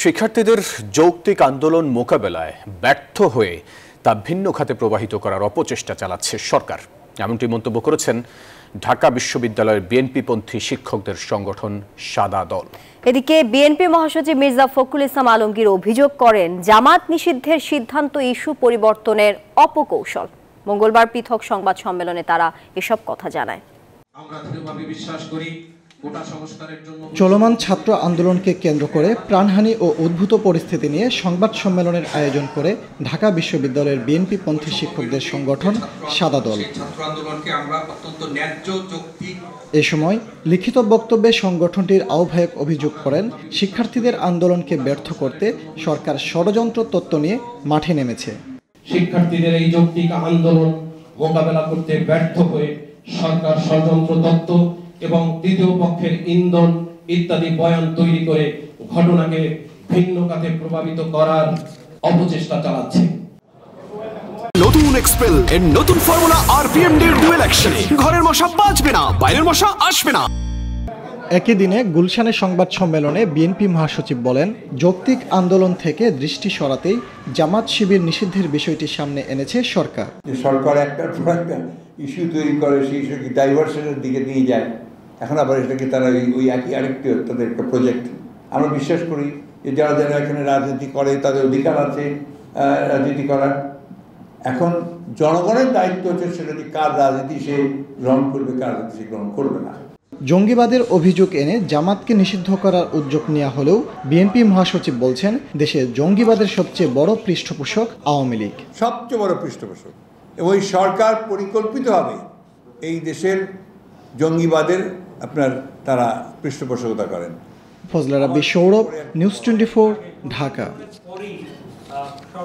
শিক্ষার্থীদের যৌক্তিক আন্দোলন মোকাবেলায় ব্যর্থ হয়ে তা ভিন্ন খাতে প্রবাহিত করার অপচেষ্টা চালাচ্ছে সরকার, এমনটি মন্তব্য করেছেন ঢাকা বিশ্ববিদ্যালয়ের বিএনপিপন্থী শিক্ষকদের সংগঠন সাদা দল। এদিকে বিএনপি মহাসচিব মির্জা ফখরুল ইসলাম আলমগীর অভিযোগ করেন, জামাত নিষিদ্ধের সিদ্ধান্ত ইস্যু পরিবর্তনের অপকৌশল। মঙ্গলবার পৃথক সংবাদ সম্মেলনে তারা এসব কথা জানায়। আমরা দৃঢ়ভাবে বিশ্বাস করি চলমান ছাত্র আন্দোলনকে কেন্দ্র করে প্রাণহানি ও উদ্ভূত পরিস্থিতি নিয়ে সংবাদ সম্মেলনের আয়োজন করে ঢাকা বিশ্ববিদ্যালয়ের বিএনপিপন্থী শিক্ষকদের সংগঠন সাদা দল। এ সময় লিখিত বক্তব্যে সংগঠনটির আহ্বায়ক অভিযোগ করেন, শিক্ষার্থীদের আন্দোলনকে ব্যর্থ করতে সরকার ষড়যন্ত্র তত্ত্ব নিয়ে মাঠে নেমেছে। শিক্ষার্থীদের এই যৌক্তিক আন্দোলন মোকাবেলা করতে ব্যর্থ হয়ে সরকার ষড়যন্ত্র তত্ত্ব এবং তৃতীয় পক্ষের ইন্ধন ইত্যাদি বয়ান তৈরি করে ঘটনাকে ভিন্ন খাতে প্রভাবিত করার অপচেষ্টা চালাচ্ছে। নতুন এক্সপেল এর নতুন ফর্মুলা আরপিএম এর ডুয়েল অ্যাকশনে ঘরের মশা বাঁচবে না, বাইরের মশা আসবে না। একই দিনে গুলশানে সংবাদ সম্মেলনে বিএনপি মহাসচিব বলেন, যৌক্তিক আন্দোলন থেকে দৃষ্টি সরাতেই জামাত শিবির নিষিদ্ধের বিষয়টি সামনে এনেছে সরকার। সরকার একটার পর একটা ইস্যু তৈরি করে, সেই ইস্যুকে ডাইভার্সনের দিকে নিয়ে যায়। এখন আবার এটাকে তারা ওই একই আরেকটি তাদের একটা প্রজেক্ট। আমরা বিশ্বাস করি যে যারা যারা এখানে রাজনীতি করে তাদের অধিকার আছে রাজনীতি করার। এখন জনগণের দায়িত্ব হচ্ছে সেটা যে কার রাজনীতি সে গ্রহণ করবে, কার রাজনীতি সে গ্রহণ করবে না। জঙ্গিবাদের অভিযোগ এনে জামাতকে নিষিদ্ধ করার উদ্যোগ নেওয়া হলেও বিএনপি মহাসচিব বলছেন, দেশে জঙ্গিবাদের সবচেয়ে বড় পৃষ্ঠপোষক আওয়ামী লীগ। সবচেয়ে বড় পৃষ্ঠপোষক, এবং ওই সরকার পরিকল্পিতভাবে এই দেশের জঙ্গিবাদের তারা পৃষ্ঠপোষকতা করেন। ফজলে রাব্বী সৌরভ, নিউজ 24, ঢাকা।